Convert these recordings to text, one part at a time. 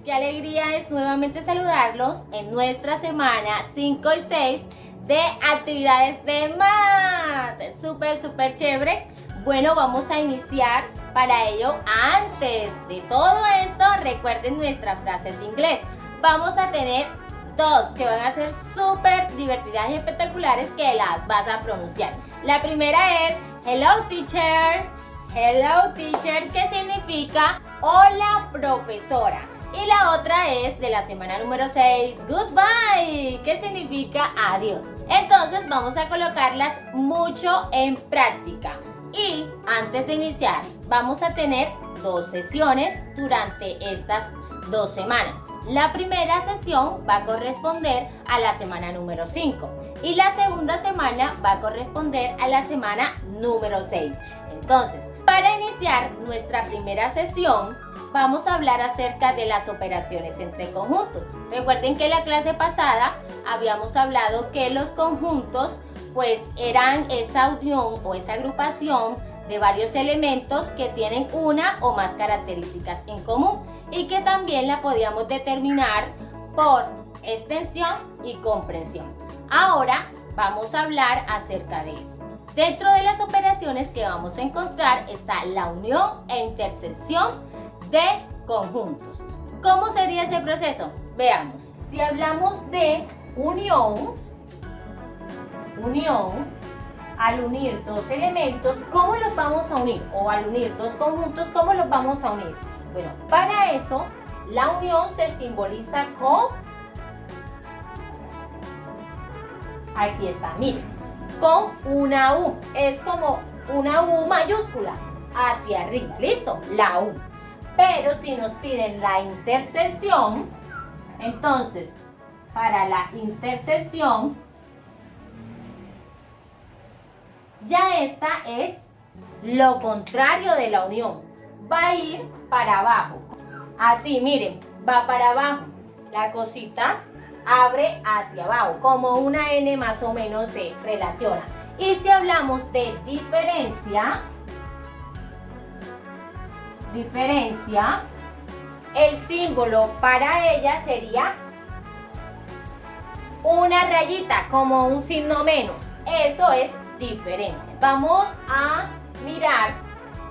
qué alegría es nuevamente saludarlos en nuestra semana 5 y 6 de actividades de math. Súper chévere. Bueno, vamos a iniciar. Para ello, antes de todo esto, recuerden nuestras frases de inglés. Vamos a tener dos que van a ser súper divertidas y espectaculares que las vas a pronunciar. La primera es Hello teacher. Hello teacher, que significa hola profesora. Y la otra es de la semana número 6, goodbye, que significa adiós. Entonces vamos a colocarlas mucho en práctica. Y antes de iniciar, vamos a tener dos sesiones durante estas 2 semanas. La primera sesión va a corresponder a la semana número 5 y la segunda semana va a corresponder a la semana número 6. Entonces, para iniciar nuestra primera sesión, vamos a hablar acerca de las operaciones entre conjuntos. Recuerden que en la clase pasada habíamos hablado que los conjuntos pues eran esa unión o esa agrupación de varios elementos que tienen una o más características en común y que también la podíamos determinar por extensión y comprensión. Ahora vamos a hablar acerca de esto. Dentro de las operaciones que vamos a encontrar está la unión e intersección de conjuntos. ¿Cómo sería ese proceso? Veamos. Si hablamos de unión, al unir dos elementos, ¿cómo los vamos a unir? O al unir dos conjuntos, ¿cómo los vamos a unir? Bueno, para eso, la unión se simboliza con... Aquí está, miren, con una U. Es como una U mayúscula hacia arriba, ¿listo? La U. Pero si nos piden la intersección, entonces, para la intersección, ya esta es lo contrario de la unión. Va a ir para abajo. Así, miren, va para abajo. La cosita abre hacia abajo, como una N más o menos se relaciona. Y si hablamos de diferencia, el símbolo para ella sería una rayita, como un signo menos. Eso es diferencia. Vamos a mirar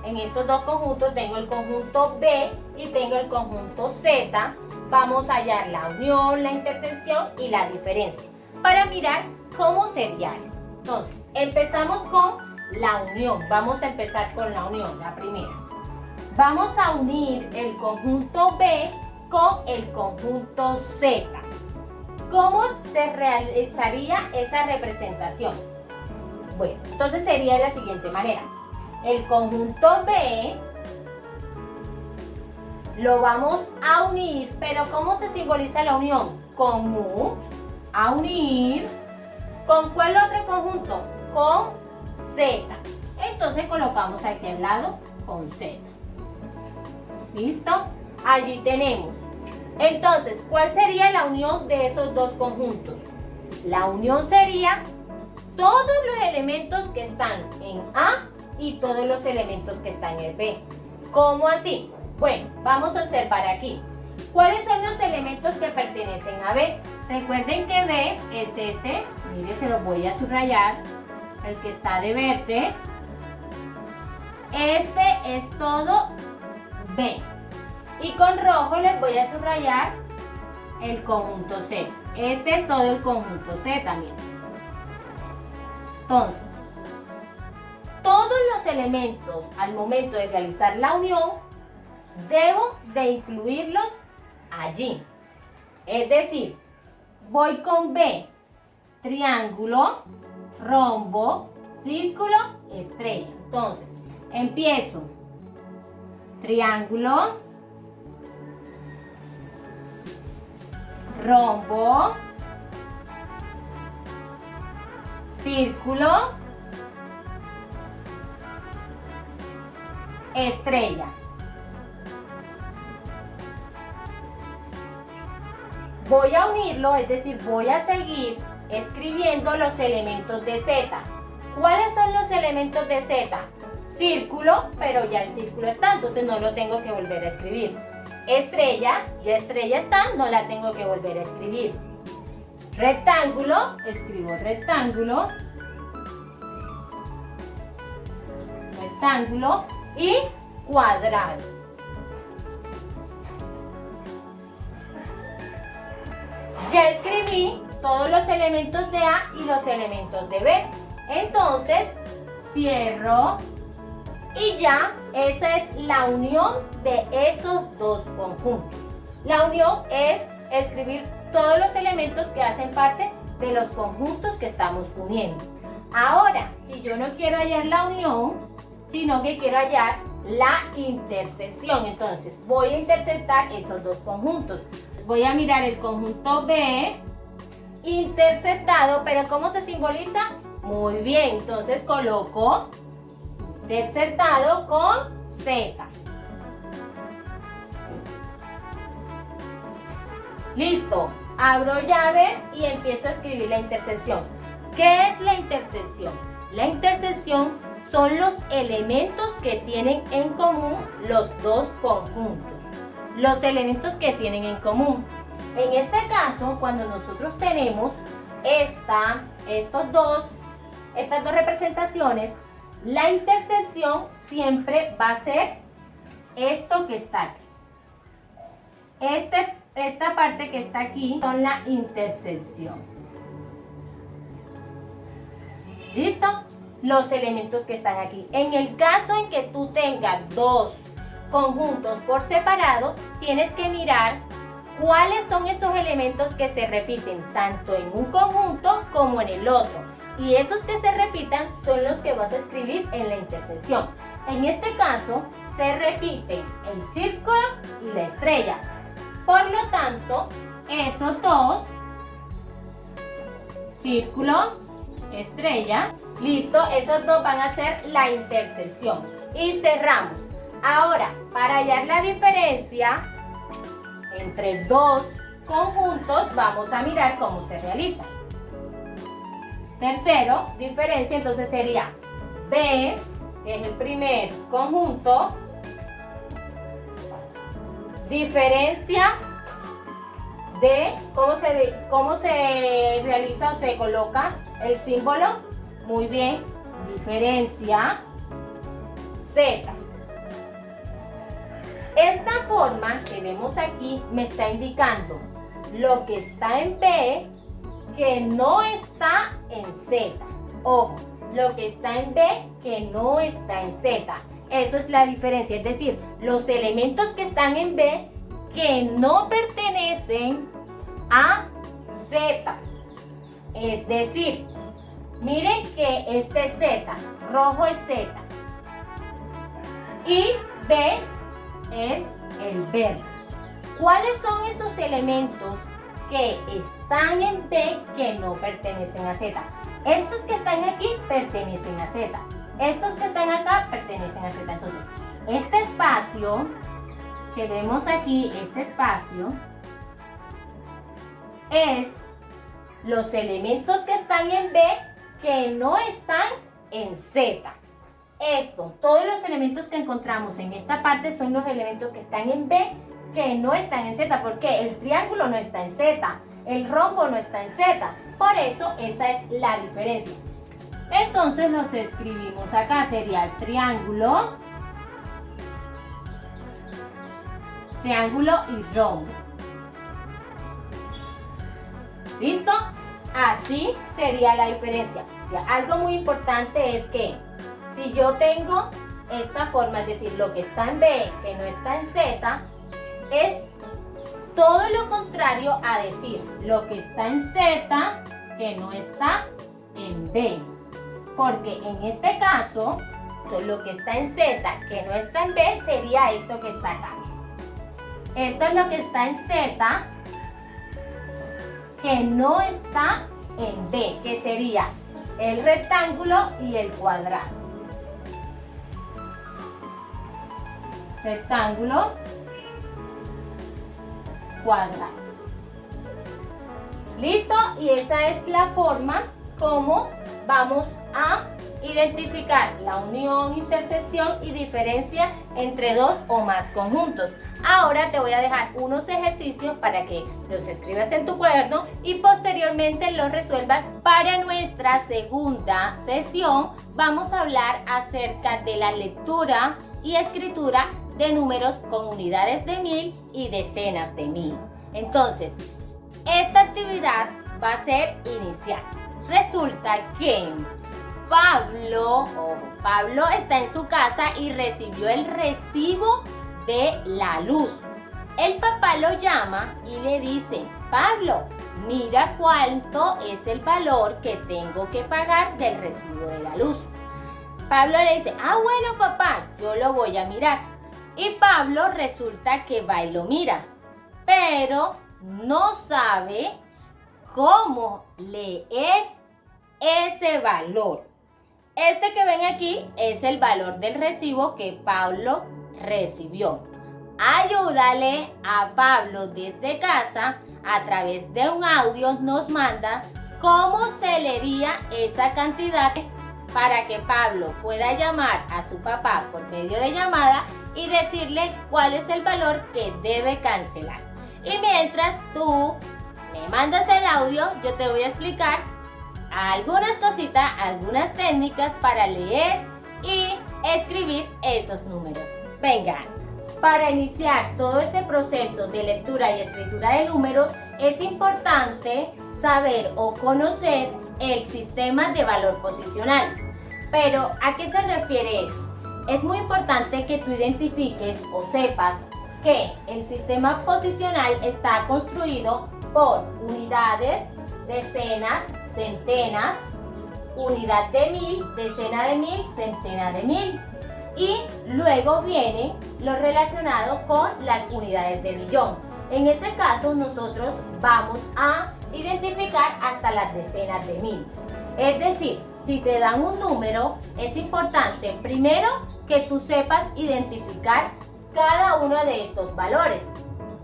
en estos dos conjuntos. Tengo el conjunto B y tengo el conjunto Z. Vamos a hallar la unión, la intersección y la diferencia para mirar cómo sería eso. Entonces, empezamos con la unión. Vamos a empezar con la unión, la primera. Vamos a unir el conjunto B con el conjunto Z. ¿Cómo se realizaría esa representación? Bueno, entonces sería de la siguiente manera. El conjunto B lo vamos a unir, pero ¿cómo se simboliza la unión? Con U, a unir. ¿Con cuál otro conjunto? Con Z. Entonces colocamos aquí al lado con Z. ¿Listo? Allí tenemos. Entonces, ¿cuál sería la unión de esos dos conjuntos? La unión sería todos los elementos que están en A y todos los elementos que están en el B. ¿Cómo así? Bueno, vamos a observar aquí. ¿Cuáles son los elementos que pertenecen a B? Recuerden que B es este. Mire, se los voy a subrayar. El que está de verde. Este es todo B. Y con rojo les voy a subrayar el conjunto C. Este es todo el conjunto C también. Entonces, todos los elementos al momento de realizar la unión, debo de incluirlos allí. Es decir, voy con B, triángulo, rombo, círculo, estrella. Entonces, empiezo. Triángulo, rombo, círculo, estrella. Voy a unirlo, es decir, voy a seguir escribiendo los elementos de Z. ¿Cuáles son los elementos de Z? Círculo, pero ya el círculo está, entonces no lo tengo que volver a escribir. Estrella, ya estrella está, no la tengo que volver a escribir. Rectángulo, escribo rectángulo. Rectángulo y cuadrado. Ya escribí todos los elementos de A y los elementos de B. Entonces, cierro y ya esa es la unión de esos dos conjuntos. La unión es escribir todos los elementos que hacen parte de los conjuntos que estamos uniendo. Ahora, si yo no quiero hallar la unión, sino que quiero hallar la intersección, entonces voy a interceptar esos dos conjuntos. Voy a mirar el conjunto B interceptado, pero ¿cómo se simboliza? Muy bien, entonces coloco interceptado con Z. Listo, abro llaves y empiezo a escribir la intersección. ¿Qué es la intersección? La intersección son los elementos que tienen en común los dos conjuntos. Los elementos que tienen en común. En este caso, cuando nosotros tenemos estas dos representaciones, la intersección siempre va a ser esto que está aquí. Esta parte que está aquí son la intersección. ¿Listo? Los elementos que están aquí. En el caso en que tú tengas dos conjuntos por separado, tienes que mirar cuáles son esos elementos que se repiten tanto en un conjunto como en el otro. Y esos que se repitan son los que vas a escribir en la intersección. En este caso, se repiten el círculo y la estrella. Por lo tanto, esos dos, círculo, estrella, listo, esos dos van a ser la intersección. Y cerramos. Ahora, para hallar la diferencia entre dos conjuntos, vamos a mirar cómo se realiza. Tercero, diferencia, entonces sería B, que es el primer conjunto, diferencia de, ¿cómo se realiza o se coloca el símbolo? Muy bien, diferencia Z. Esta forma que vemos aquí me está indicando lo que está en B que no está en Z. Ojo, lo que está en B que no está en Z. Eso es la diferencia, es decir, los elementos que están en B que no pertenecen a Z. Es decir, miren que este es Z, rojo es Z y B es el verde. ¿Cuáles son esos elementos que están en B que no pertenecen a Z? Estos que están aquí pertenecen a Z. Estos que están acá pertenecen a Z. Entonces, este espacio que vemos aquí, este espacio, es los elementos que están en B que no están en Z. Todos los elementos que encontramos en esta parte son los elementos que están en B que no están en Z. ¿Por qué? El triángulo no está en Z, el rombo no está en Z. Por eso esa es la diferencia. Entonces los escribimos acá, sería el triángulo, y rombo. ¿Listo? Así sería la diferencia. Ya, algo muy importante es que si yo tengo esta forma, es decir, lo que está en B que no está en Z, es todo lo contrario a decir lo que está en Z que no está en B. Porque en este caso, lo que está en Z que no está en B sería esto que está acá. Esto es lo que está en Z que no está en B, que sería el rectángulo y el cuadrado. Rectángulo, cuadrado. ¿Listo? Y esa es la forma como vamos a identificar la unión, intersección y diferencia entre dos o más conjuntos. Ahora te voy a dejar unos ejercicios para que los escribas en tu cuaderno y posteriormente los resuelvas. Para nuestra segunda sesión vamos a hablar acerca de la lectura y escritura de números con unidades de 1000 y decenas de 1000. Entonces, esta actividad va a ser inicial. Resulta que Pablo está en su casa y recibió el recibo de la luz. El papá lo llama y le dice: Pablo, mira cuánto es el valor que tengo que pagar del recibo de la luz. Pablo le dice: bueno papá, yo lo voy a mirar. Y Pablo resulta que va y lo mira, pero no sabe cómo leer ese valor. Este que ven aquí es el valor del recibo que Pablo recibió. Ayúdale a Pablo desde casa, a través de un audio nos manda cómo se leería esa cantidad para que Pablo pueda llamar a su papá por medio de llamada y decirle cuál es el valor que debe cancelar. Y mientras tú me mandas el audio, yo te voy a explicar algunas cositas, algunas técnicas para leer y escribir esos números. Venga, para iniciar todo este proceso de lectura y escritura de números es importante saber o conocer el sistema de valor posicional. Pero, ¿a qué se refiere eso? Es muy importante que tú identifiques o sepas que el sistema posicional está construido por unidades, decenas, centenas, unidad de 1000, decena de 1000, centena de 1000. Y luego viene lo relacionado con las unidades de millón. En este caso nosotros vamos a identificar hasta las decenas de 1000. Es decir, si te dan un número, es importante primero que tú sepas identificar cada uno de estos valores.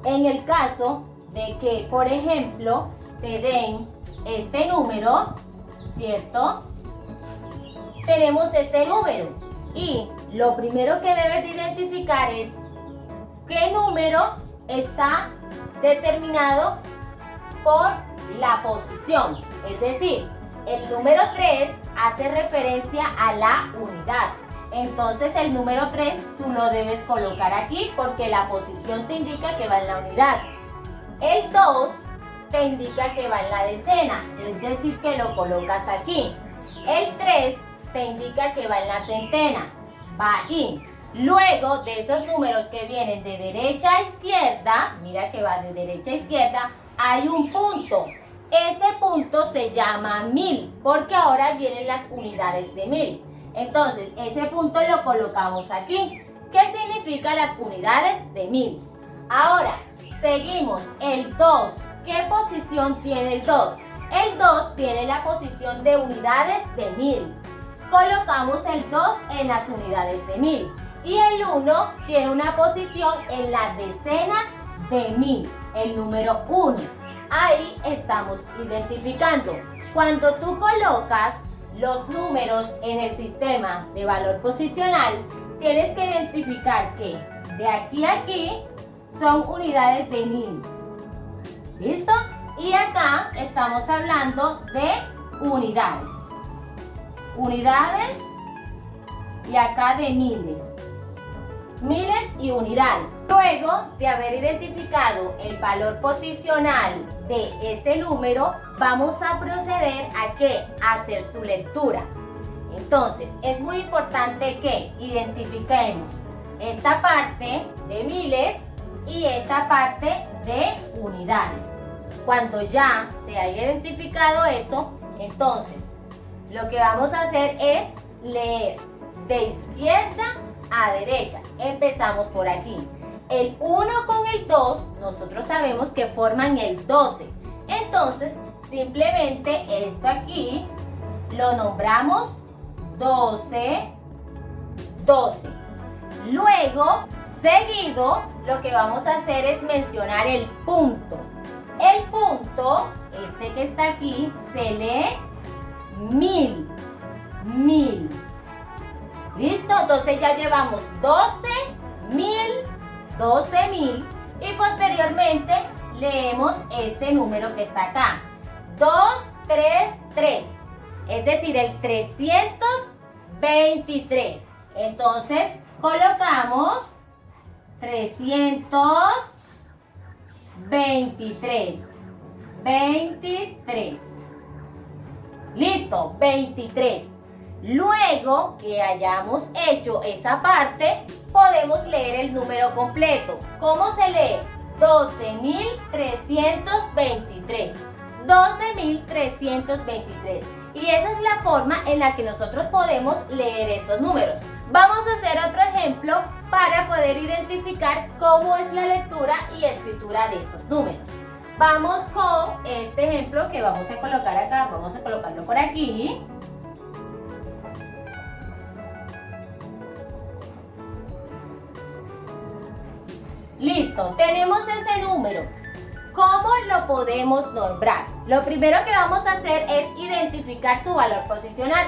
En el caso de que, por ejemplo, te den este número, ¿cierto? Tenemos este número y lo primero que debes de identificar es qué número está determinado por la posición. Es decir, el número 3 hace referencia a la unidad. Entonces el número 3 tú lo debes colocar aquí porque la posición te indica que va en la unidad. El 2 te indica que va en la decena, es decir, que lo colocas aquí. El 3 te indica que va en la centena, va ahí. Luego de esos números que vienen de derecha a izquierda, mira que va de derecha a izquierda, hay un punto. Ese punto se llama 1000 porque ahora vienen las unidades de 1000. Entonces, ese punto lo colocamos aquí. ¿Qué significa las unidades de 1000? Ahora, seguimos. El 2. ¿Qué posición tiene el 2? El 2 tiene la posición de unidades de 1000. Colocamos el 2 en las unidades de 1000. Y el 1 tiene una posición en la decena de 1000, el número 1. Ahí estamos identificando. Cuando tú colocas los números en el sistema de valor posicional, tienes que identificar que de aquí a aquí son unidades de 1000. ¿Listo? Y acá estamos hablando de unidades. Unidades y acá de miles. Miles y unidades. Luego de haber identificado el valor posicional de este número, vamos a proceder a ¿qué? A hacer su lectura. Entonces, es muy importante que identifiquemos esta parte de miles y esta parte de unidades. Cuando ya se haya identificado eso, entonces lo que vamos a hacer es leer de izquierda a derecha. Empezamos por aquí. El 1 con el 2, nosotros sabemos que forman el 12. Entonces, simplemente esto aquí lo nombramos 12, 12. Luego, seguido, lo que vamos a hacer es mencionar el punto. El punto, este que está aquí, se lee 1000, 1000. ¿Listo? Entonces ya llevamos 12, 1000, 12.000 y posteriormente leemos este número que está acá, 233, es decir, el 323. Entonces colocamos 323, 23. Listo, 23. Luego que hayamos hecho esa parte, podemos leer el número completo. ¿Cómo se lee? 12.323. 12.323. Y esa es la forma en la que nosotros podemos leer estos números. Vamos a hacer otro ejemplo para poder identificar cómo es la lectura y escritura de esos números. Vamos con este ejemplo que vamos a colocar acá. Vamos a colocarlo por aquí. Listo, tenemos ese número. ¿Cómo lo podemos nombrar? Lo primero que vamos a hacer es identificar su valor posicional.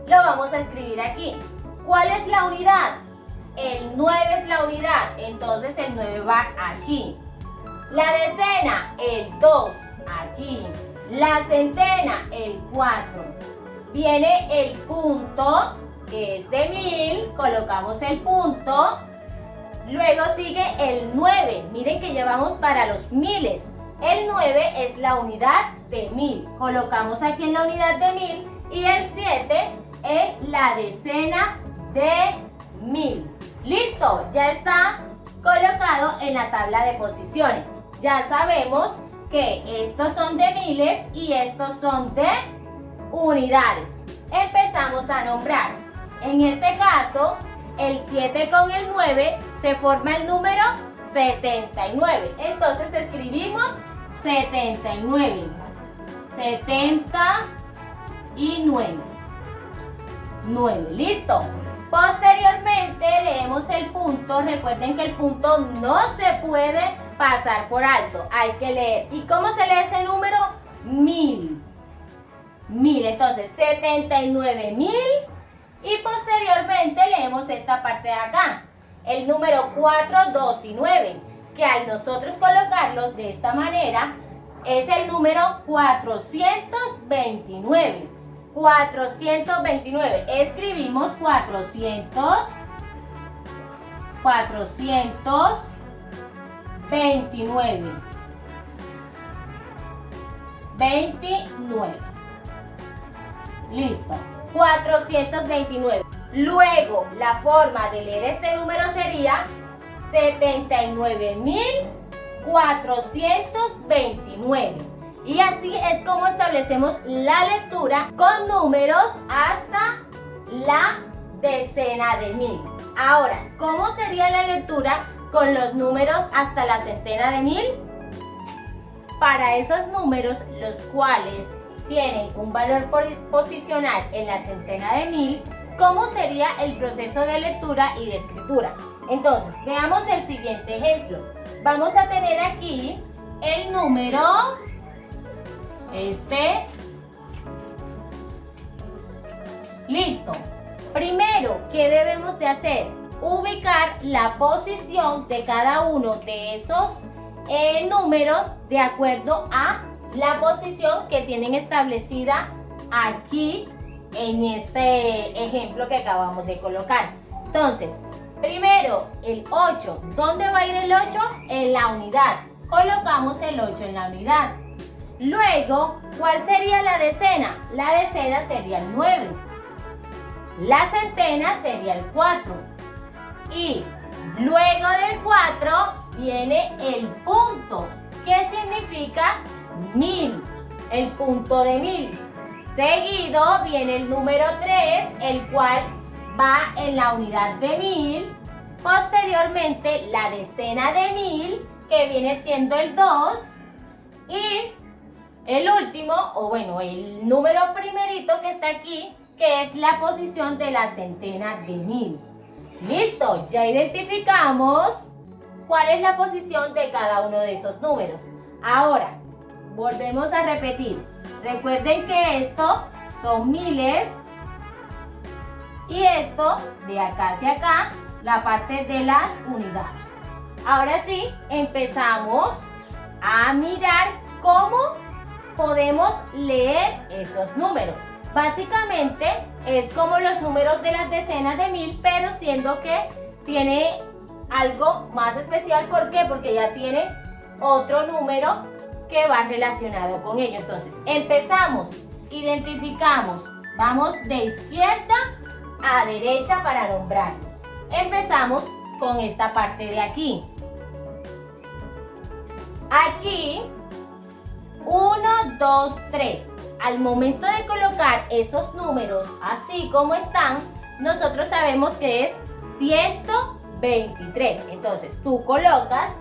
Lo vamos a escribir aquí. ¿Cuál es la unidad? El 9 es la unidad, entonces el 9 va aquí. La decena, el 2, aquí. La centena, el 4. Viene el punto, que es de 1000, colocamos el punto. Luego sigue el 9, miren que llevamos para los miles. El 9 es la unidad de 1000, colocamos aquí en la unidad de 1000. Y el 7 es la decena de 1000. Listo, ya está colocado en la tabla de posiciones. Ya sabemos que estos son de miles y estos son de unidades. Empezamos a nombrar. En este caso, el 7 con el 9 se forma el número 79. Entonces escribimos 79. 79. 9. Listo. Posteriormente leemos el punto. Recuerden que el punto no se puede pasar por alto. Hay que leer. ¿Y cómo se lee ese número? 1000. 1000. Entonces 79.000. Y posteriormente leemos esta parte de acá. El número 4, 2 y 9. Que al nosotros colocarlos de esta manera es el número 429. 429. Escribimos 429. 29. Listo. 429. Luego, la forma de leer este número sería 79.429. Y así es como establecemos la lectura con números hasta la decena de 1000. Ahora, ¿cómo sería la lectura con los números hasta la centena de 1000? Para esos números, los cuales tienen un valor posicional en la centena de 1000, ¿cómo sería el proceso de lectura y de escritura? Entonces, veamos el siguiente ejemplo. Vamos a tener aquí el número, listo. Primero, ¿qué debemos de hacer? Ubicar la posición de cada uno de esos números de acuerdo a la posición que tienen establecida aquí en este ejemplo que acabamos de colocar. Entonces, primero, el 8. ¿Dónde va a ir el 8? En la unidad. Colocamos el 8 en la unidad. Luego, ¿cuál sería la decena? La decena sería el 9. La centena sería el 4. Y luego del 4 viene el punto. ¿Qué significa? 1000. El punto de 1000. Seguido viene el número 3, el cual va en la unidad de 1000. Posteriormente, la decena de 1000, que viene siendo el 2. Y el último, o bueno, el número primerito que está aquí, que es la posición de la centena de 1000. Listo, ya identificamos cuál es la posición de cada uno de esos números. Ahora, volvemos a repetir. Recuerden que esto son miles y esto de acá hacia acá, la parte de las unidades. Ahora sí, empezamos a mirar cómo podemos leer esos números. Básicamente es como los números de las decenas de mil, pero siendo que tiene algo más especial. ¿Por qué? Porque ya tiene otro número que va relacionado con ello. Entonces, empezamos, identificamos, vamos de izquierda a derecha para nombrarlos. Empezamos con esta parte de aquí. Aquí, 1, 2, 3. Al momento de colocar esos números así como están, nosotros sabemos que es 123. Entonces, tú colocas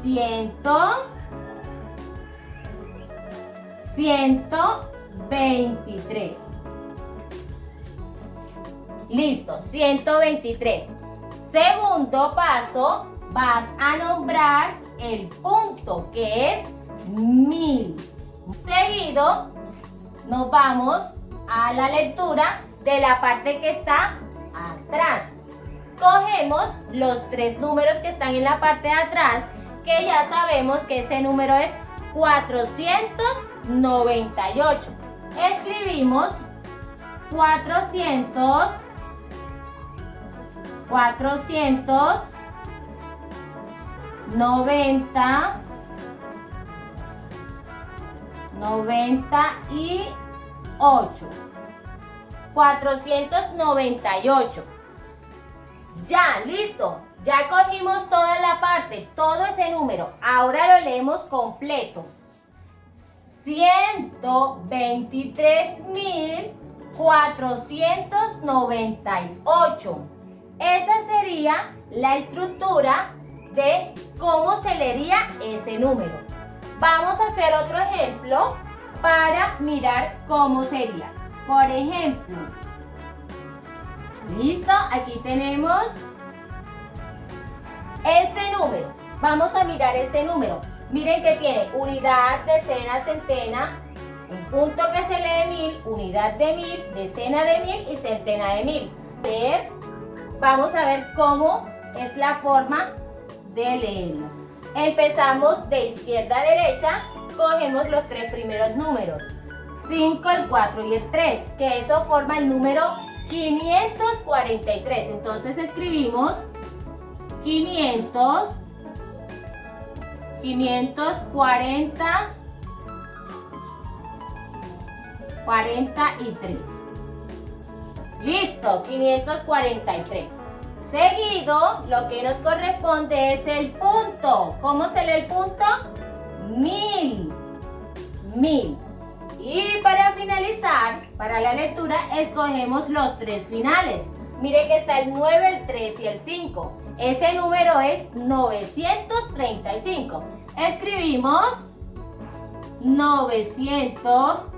123. Listo, 123. Segundo paso, vas a nombrar el punto, que es 1000. Seguido, nos vamos a la lectura de la parte que está atrás. Cogemos los 3 números que están en la parte de atrás, que ya sabemos que ese número es 498. Escribimos 498. Ya, listo. Ya cogimos toda la parte, todo ese número. Ahora lo leemos completo. 123.498. Esa sería la estructura de cómo se leería ese número. Vamos a hacer otro ejemplo para mirar cómo sería. Por ejemplo, listo, aquí tenemos este número. Vamos a mirar este número. Miren que tiene unidad, decena, centena, un punto que se lee 1000, unidad de 1000, decena de 1000 y centena de 1000. Vamos a ver cómo es la forma de leerlo. Empezamos de izquierda a derecha, cogemos los 3 primeros números, 5, el 4 y el 3, que eso forma el número 543. Entonces escribimos 543. Listo, 543. Seguido, lo que nos corresponde es el punto. ¿Cómo se lee el punto? 1000. Y para finalizar, para la lectura, escogemos los 3 finales. Mire que está el 9, el 3 y el 5. Ese número es 935. Escribimos 935.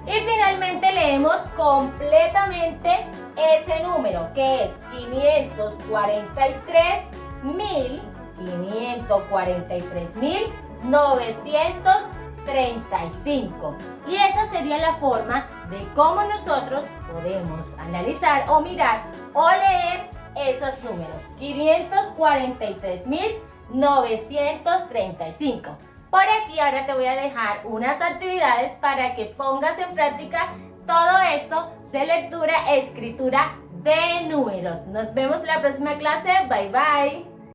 Y finalmente leemos completamente ese número, que es 543.935. Y esa sería la forma de cómo nosotros podemos analizar o mirar o leer esos números. 543.935. Por aquí ahora te voy a dejar unas actividades para que pongas en práctica todo esto de lectura e escritura de números. Nos vemos en la próxima clase. Bye bye.